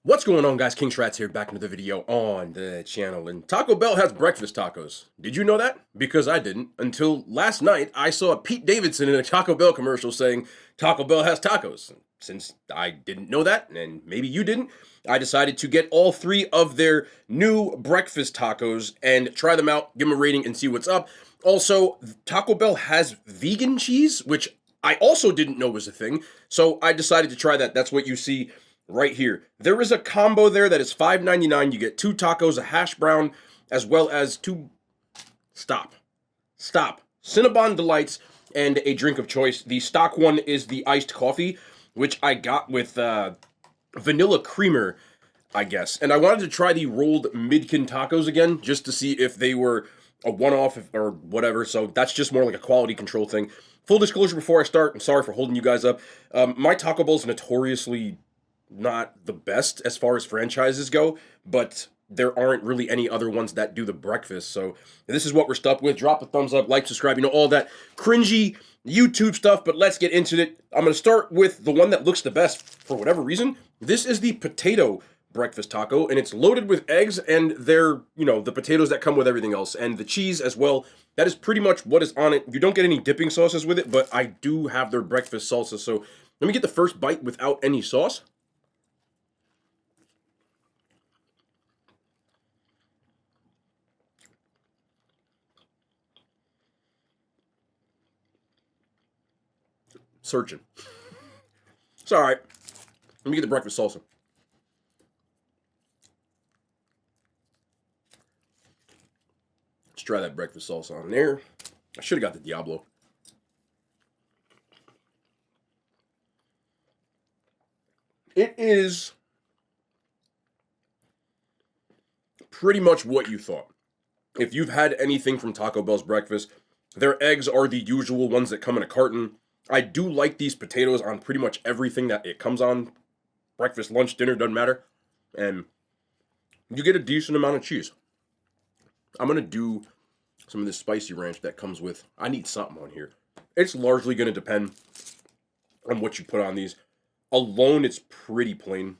What's going on, guys? King Shrats here, back into the video on the channel. And Taco Bell has breakfast tacos. Did you know that? Because I didn't. Until last night, I saw Pete Davidson in a Taco Bell commercial saying Taco Bell has tacos. Since I didn't know that, and maybe you didn't, I decided to get all three of their new breakfast tacos and try them out, give them a rating, and see what's up. Also, Taco Bell has vegan cheese, which I also didn't know was a thing. So I decided to try that. That's what you see right here. There is a combo there that is $5.99. You get two tacos, a hash brown, as well as two. Stop. Cinnabon Delights and a drink of choice. The stock one is the iced coffee, which I got with vanilla creamer, I guess. And I wanted to try the rolled Midkin tacos again, just to see if they were a one-off or whatever. So that's just more like a quality control thing. Full disclosure before I start, I'm sorry for holding you guys up. My Taco Bell's notoriously not the best as far as franchises go, but there aren't really any other ones that do the breakfast. So this is what we're stuck with. Drop a thumbs up, like, subscribe, all that cringy YouTube stuff, but let's get into it. I'm going to start with the one that looks the best for whatever reason. This is the potato breakfast taco, and it's loaded with eggs, and they're, the potatoes that come with everything else, and the cheese as well. That is pretty much what is on it. You don't get any dipping sauces with it, but I do have their breakfast salsa. So let me get the first bite without any sauce. Searching. It's all right. Let me get the breakfast salsa. Let's try that breakfast salsa on there. I should have got the Diablo. It is pretty much what you thought. If you've had anything from Taco Bell's breakfast, their eggs are the usual ones that come in a carton. I do like these potatoes on pretty much everything that it comes on. Breakfast, lunch, dinner, doesn't matter. And you get a decent amount of cheese. I'm going to do some of this spicy ranch that comes with. I need something on here. It's largely going to depend on what you put on these. Alone, it's pretty plain.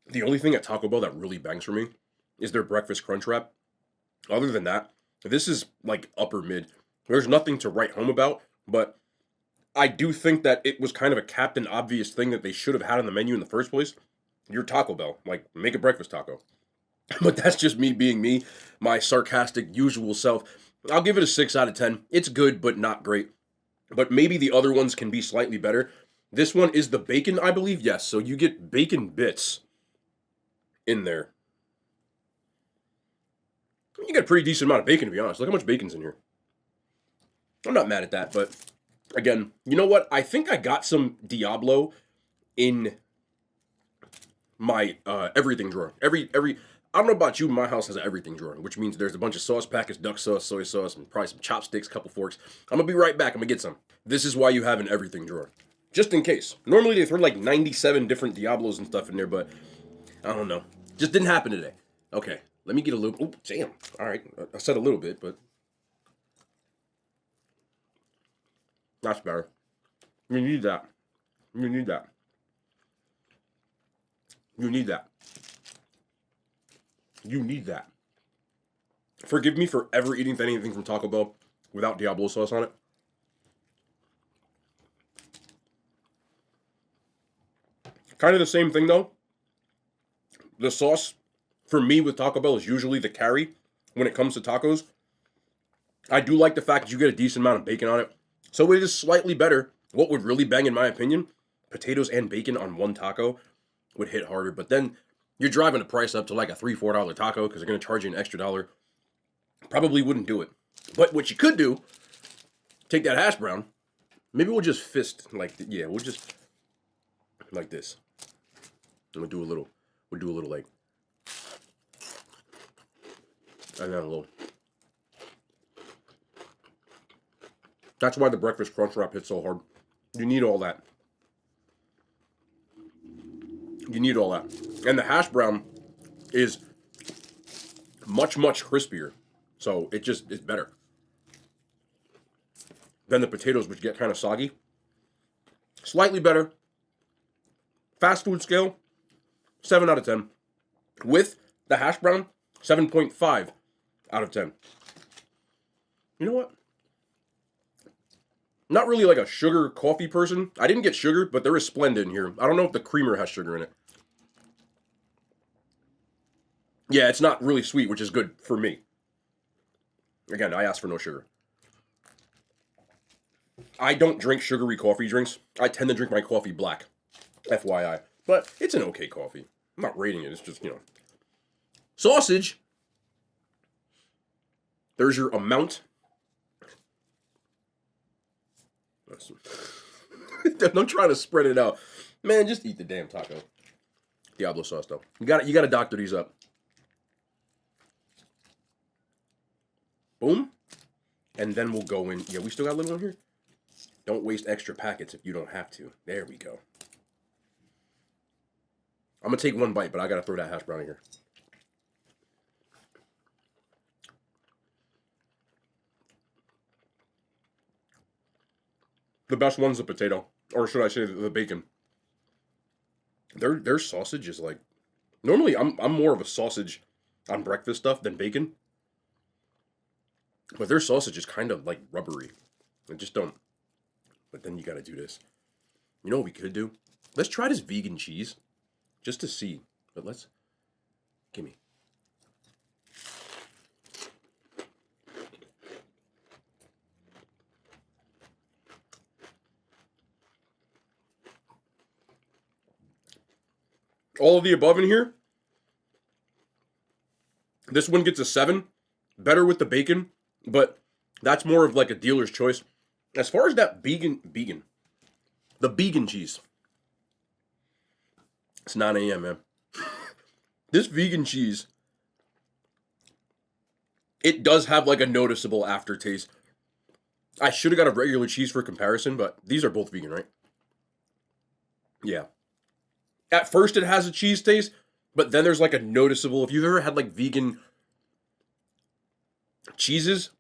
The only thing at Taco Bell that really bangs for me is their breakfast crunch wrap. Other than that, this is like upper mid. There's nothing to write home about, but I do think that it was kind of a captain obvious thing that they should have had on the menu in the first place. Your Taco Bell, like, make a breakfast taco. But that's just me being me, my sarcastic usual self. I'll give it a 6 out of 10. It's good, but not great. But maybe the other ones can be slightly better. This one is the bacon, I believe. Yes, so you get bacon bits in there. You get a pretty decent amount of bacon, to be honest. Look how much bacon's in here. I'm not mad at that, but again, you know what? I think I got some Diablo in my everything drawer. I don't know about you, my house has an everything drawer, which means there's a bunch of sauce packets, duck sauce, soy sauce, and probably some chopsticks, couple forks. I'm gonna be right back. I'm gonna get some. This is why you have an everything drawer, just in case. Normally they throw like 97 different Diablos and stuff in there, but I don't know. Just didn't happen today. Okay, let me get a little. Oh, damn. All right, I said a little bit, but that's better. You need that. You need that. You need that. You need that. Forgive me for ever eating anything from Taco Bell without Diablo sauce on it. Kind of the same thing though. The sauce for me with Taco Bell is usually the carry when it comes to tacos. I do like the fact that you get a decent amount of bacon on it. So it is slightly better. What would really bang, in my opinion, potatoes and bacon on one taco would hit harder. But then you're driving the price up to like a $3, $4 taco because they're going to charge you an extra dollar. Probably wouldn't do it. But what you could do, take that hash brown. Maybe we'll just fist we'll just like this. And we'll do a little like, and then a little. That's why the breakfast crunch wrap hits so hard. You need all that. You need all that. And the hash brown is much, much crispier. So it just is better. than the potatoes, which get kind of soggy. Slightly better. Fast food scale, 7 out of 10. With the hash brown, 7.5 out of 10. You know what? Not really like a sugar coffee person. I didn't get sugar, but there is Splenda in here. I don't know if the creamer has sugar in it. Yeah, it's not really sweet, which is good for me. Again, I asked for no sugar. I don't drink sugary coffee drinks. I tend to drink my coffee black. FYI. But it's an okay coffee. I'm not rating it. It's just, Sausage. There's your amount. I'm trying to spread it out. Man, just eat the damn taco. Diablo sauce, though. You gotta doctor these up. Boom. And then we'll go in. Yeah, we still got a little in here. Don't waste extra packets if you don't have to. There we go. I'm going to take one bite, but I got to throw that hash brown in here. The best one's the potato. Or should I say the bacon. Their sausage is like... Normally, I'm more of a sausage on breakfast stuff than bacon. But their sausage is kind of like rubbery. I just don't... But then you got to do this. You know what we could do? Let's try this vegan cheese. Just to see. But let's... Gimme. All of the above in here. This one gets a 7. Better with the bacon. But that's more of like a dealer's choice. As far as that the vegan cheese. It's 9 a.m., man. This vegan cheese, it does have like a noticeable aftertaste. I should have got a regular cheese for comparison, but these are both vegan, right? Yeah. At first it has a cheese taste, but then there's like a noticeable, if you've ever had like vegan cheeses,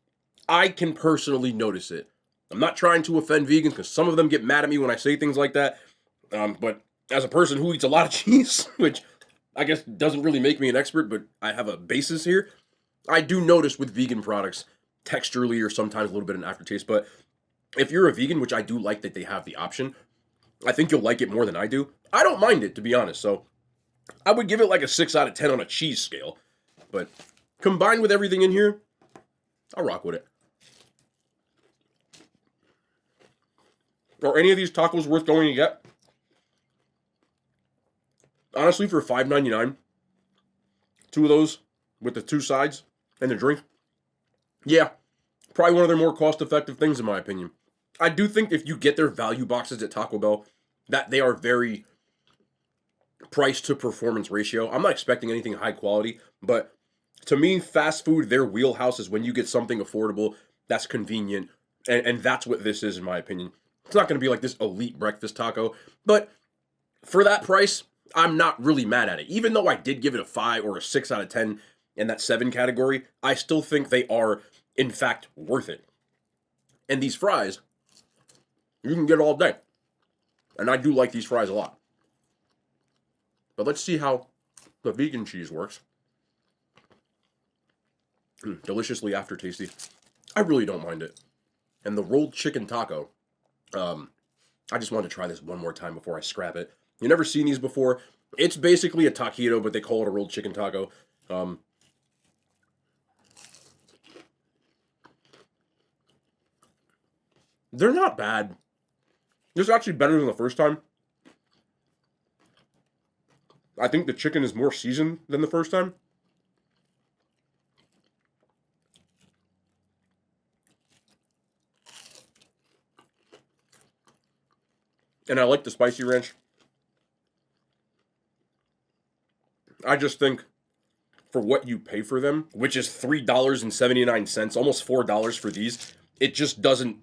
I can personally notice it. I'm not trying to offend vegans because some of them get mad at me when I say things like that. But as a person who eats a lot of cheese, which I guess doesn't really make me an expert, but I have a basis here, I do notice with vegan products texturally or sometimes a little bit of an aftertaste. But if you're a vegan, which I do like that they have the option, I think you'll like it more than I do. I don't mind it, to be honest. So I would give it like a 6 out of 10 on a cheese scale. But combined with everything in here, I'll rock with it. Are any of these tacos worth going to get? Honestly, for $5.99, 2 of those with the 2 sides and the drink, yeah, probably one of their more cost-effective things in my opinion. I do think if you get their value boxes at Taco Bell, that they are very price to performance ratio. I'm not expecting anything high quality, but to me, fast food, their wheelhouse is when you get something affordable, that's convenient, and that's what this is in my opinion. It's not going to be like this elite breakfast taco, but for that price, I'm not really mad at it. Even though I did give it a 5 or a 6 out of 10 in that 7 category, I still think they are, in fact, worth it. And these fries, you can get all day. And I do like these fries a lot. But let's see how the vegan cheese works. Deliciously aftertasty. I really don't mind it. And the rolled chicken taco, I just wanted to try this one more time before I scrap it. You've never seen these before. It's basically a taquito, but they call it a rolled chicken taco. They're not bad. This is actually better than the first time. I think the chicken is more seasoned than the first time. And I like the spicy ranch. I just think for what you pay for them, which is $3.79, almost $4 for these, it just doesn't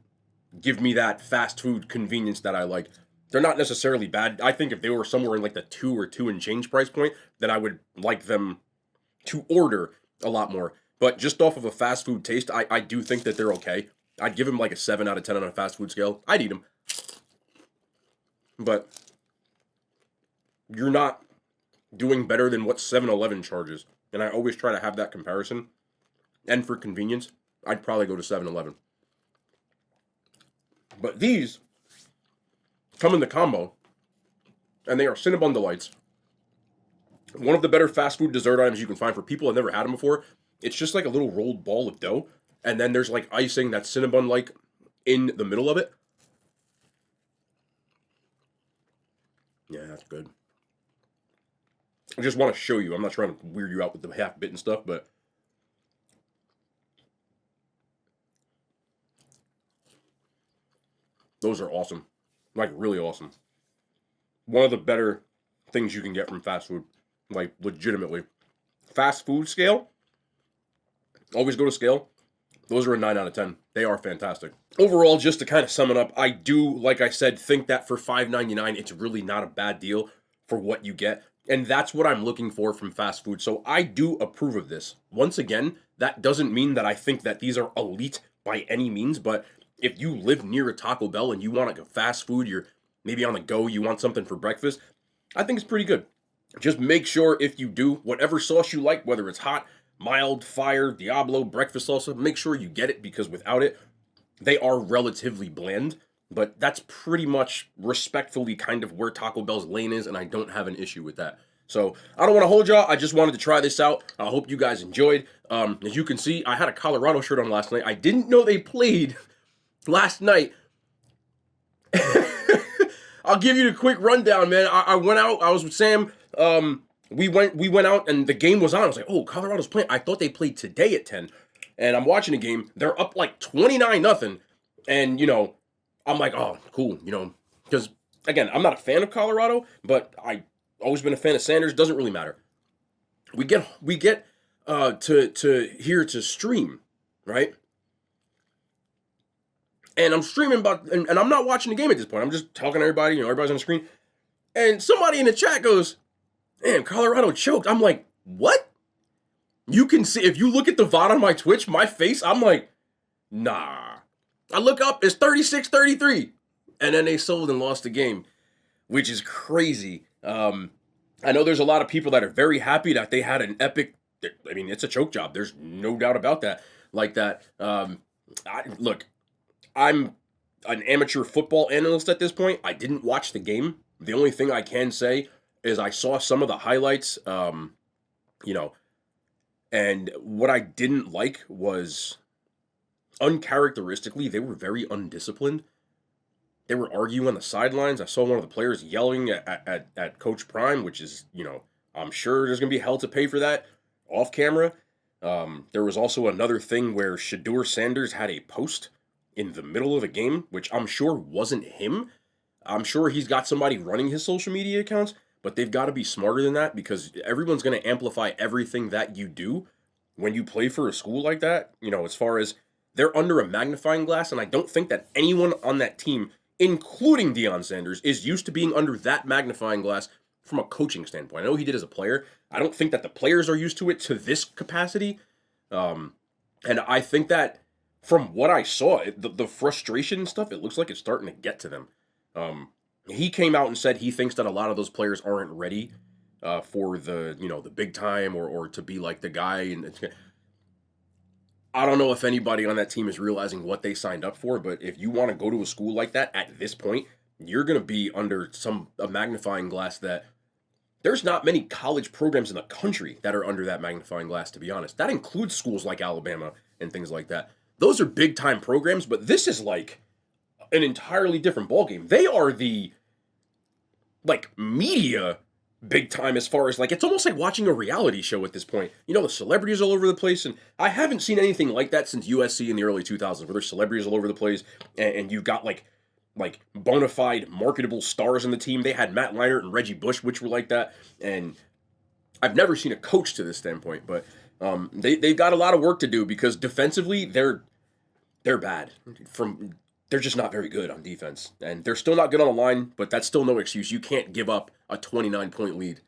give me that fast food convenience that I like. They're not necessarily bad. I think if they were somewhere in like the 2 or 2 and change price point, then I would like them to order a lot more. But just off of a fast food taste, I do think that they're okay. I'd give them like a 7 out of 10 on a fast food scale. I'd eat them. But you're not doing better than what 7-Eleven charges. And I always try to have that comparison. And for convenience, I'd probably go to 7-Eleven. But these come in the combo, and they are Cinnabon Delights. One of the better fast food dessert items you can find for people who have never had them before. It's just like a little rolled ball of dough, and then there's like icing that's Cinnabon-like in the middle of it. Yeah, that's good. I just want to show you. I'm not trying to weird you out with the half-bitten stuff, but those are awesome. Like, really awesome. One of the better things you can get from fast food. Like, legitimately. Fast food scale. Always go to scale. Those are a 9 out of 10. They are fantastic. Overall, just to kind of sum it up, I do, like I said, think that for $5.99, it's really not a bad deal for what you get. And that's what I'm looking for from fast food. So I do approve of this. Once again, that doesn't mean that I think that these are elite by any means, but if you live near a Taco Bell and you want like a fast food, you're maybe on the go, you want something for breakfast, I think it's pretty good. Just make sure if you do, whatever sauce you like, whether it's hot, mild, fire, Diablo, breakfast salsa, make sure you get it, because without it, they are relatively bland. But that's pretty much respectfully kind of where Taco Bell's lane is, and I don't have an issue with that. So I don't want to hold y'all. I just wanted to try this out. I hope you guys enjoyed. As you can see, I had a Colorado shirt on last night. I didn't know they played last night. I'll give you the quick rundown, man. I went out. I was with Sam. We went out and the game was on. I was like, oh, Colorado's playing. I thought they played today at 10. And I'm watching the game. They're up like 29-0. And, you know, I'm like, oh, cool. You know, because, again, I'm not a fan of Colorado, but I always been a fan of Sanders. Doesn't really matter. We get to here to stream, right? And I'm streaming and I'm not watching the game at this point. I'm just talking to everybody, you know, everybody's on the screen. And somebody in the chat goes, damn, Colorado choked. I'm like, what? You can see, if you look at the VOD on my Twitch, my face, I'm like, nah. I look up, it's 36-33. And then they sold and lost the game, which is crazy. I know there's a lot of people that are very happy that they had an epic, I mean, it's a choke job. There's no doubt about that. Like that. Look, I'm an amateur football analyst at this point. I didn't watch the game. The only thing I can say is I saw some of the highlights, you know, and what I didn't like was, uncharacteristically, they were very undisciplined. They were arguing on the sidelines. I saw one of the players yelling at Coach Prime, which is, you know, I'm sure there's going to be hell to pay for that off camera. There was also another thing where Shedeur Sanders had a post in the middle of a game, which I'm sure wasn't him. I'm sure he's got somebody running his social media accounts, but they've got to be smarter than that, because everyone's going to amplify everything that you do when you play for a school like that. You know, as far as they're under a magnifying glass, and I don't think that anyone on that team, including Deion Sanders, is used to being under that magnifying glass from a coaching standpoint. I know he did as a player. I don't think that the players are used to it to this capacity. And I think that from what I saw, the frustration and stuff, it looks like it's starting to get to them. He came out and said he thinks that a lot of those players aren't ready for the, you know, the big time or to be like the guy. And I don't know if anybody on that team is realizing what they signed up for, but if you want to go to a school like that at this point, you're going to be under a magnifying glass that there's not many college programs in the country that are under that magnifying glass, to be honest. That includes schools like Alabama and things like that. Those are big time programs, but this is like an entirely different ballgame. They are the, like, media big time, as far as, like, it's almost like watching a reality show at this point. You know, the celebrities all over the place, and I haven't seen anything like that since USC in the early 2000s, where there's celebrities all over the place, and you've got, like bona fide marketable stars in the team. They had Matt Leinart and Reggie Bush, which were like that, and I've never seen a coach to this standpoint, but they've got a lot of work to do, because defensively, they're bad. They're just not very good on defense. And they're still not good on the line, but that's still no excuse. You can't give up a 29-point lead.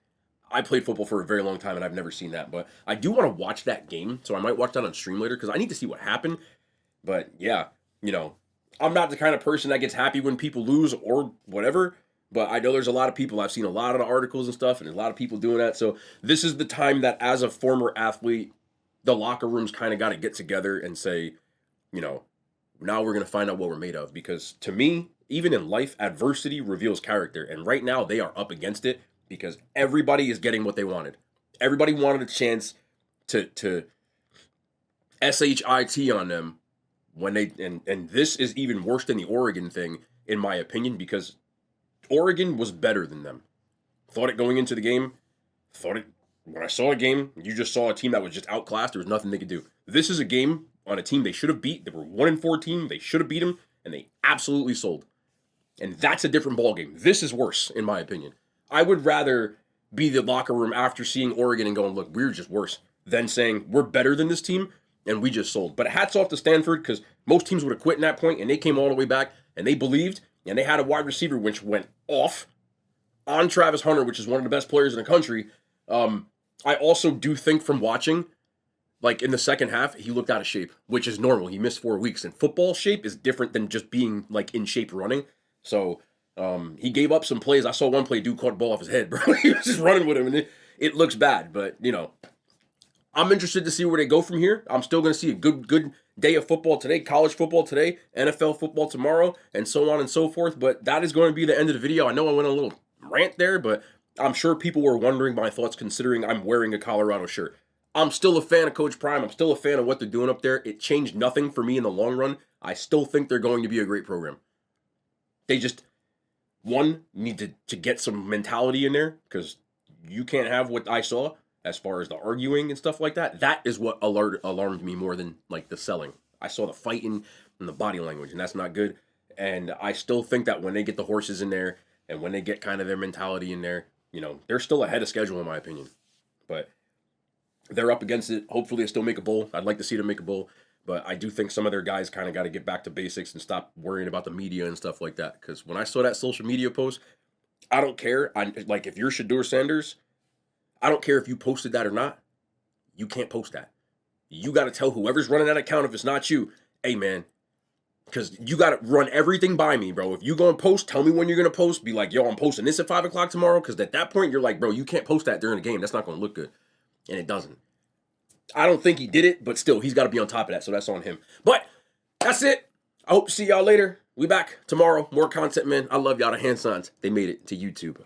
I played football for a very long time, and I've never seen that. But I do want to watch that game, so I might watch that on stream later, because I need to see what happened. But, yeah, You know, I'm not the kind of person that gets happy when people lose or whatever, but I know there's a lot of people. I've seen a lot of the articles and stuff, and there's a lot of people doing that. So this is the time that, as a former athlete, the locker rooms kind of got to get together and say, you know, now we're going to find out what we're made of. Because to me, even in life, adversity reveals character. And right now, they are up against it because everybody is getting what they wanted. Everybody wanted a chance to shit on them when they and this is even worse than the Oregon thing, in my opinion, because Oregon was better than them. Thought it going into the game. Thought it when I saw a game, you just saw a team that was just outclassed. There was nothing they could do. This is a game on a team they should have beat. They were 1-4 team. They should have beat them, and they absolutely sold. And that's a different ballgame. This is worse, in my opinion. I would rather be the locker room after seeing Oregon and going, look, we're just worse, than saying we're better than this team and we just sold. But hats off to Stanford, because most teams would have quit in that point, and they came all the way back, and they believed, and they had a wide receiver which went off on Travis Hunter, which is one of the best players in the country. I also do think from watching, like in the second half, he looked out of shape, which is normal. He missed 4 weeks, and football shape is different than just being like in shape running. So he gave up some plays. I saw one play, dude caught the ball off his head, bro. He was just running with him, and it looks bad. But, you know, I'm interested to see where they go from here. I'm still going to see a good day of football today, college football today, NFL football tomorrow, and so on and so forth. But that is going to be the end of the video. I know I went on a little rant there, but I'm sure people were wondering my thoughts considering I'm wearing a Colorado shirt. I'm still a fan of Coach Prime. I'm still a fan of what they're doing up there. It changed nothing for me in the long run. I still think they're going to be a great program. They just, one, need to get some mentality in there, because you can't have what I saw as far as the arguing and stuff like that. That is what alarmed me more than like the selling. I saw the fighting and the body language, and that's not good. And I still think that when they get the horses in there and when they get kind of their mentality in there, you know, they're still ahead of schedule in my opinion. But they're up against it. Hopefully they still make a bowl. I'd like to see them make a bowl. But I do think some of their guys kind of got to get back to basics and stop worrying about the media and stuff like that. Because when I saw that social media post, I don't care. Like, if you're Shedeur Sanders, I don't care if you posted that or not. You can't post that. You got to tell whoever's running that account, if it's not you, hey, man, because you got to run everything by me, bro. If you go and post, tell me when you're going to post. Be like, yo, I'm posting this at 5 o'clock tomorrow. Because at that point, you're like, bro, you can't post that during the game. That's not going to look good. And it doesn't. I don't think he did it, but still, he's got to be on top of that. So that's on him. But that's it. I hope to see y'all later. We back tomorrow. More content, man. I love y'all. The hand signs. They made it to YouTube.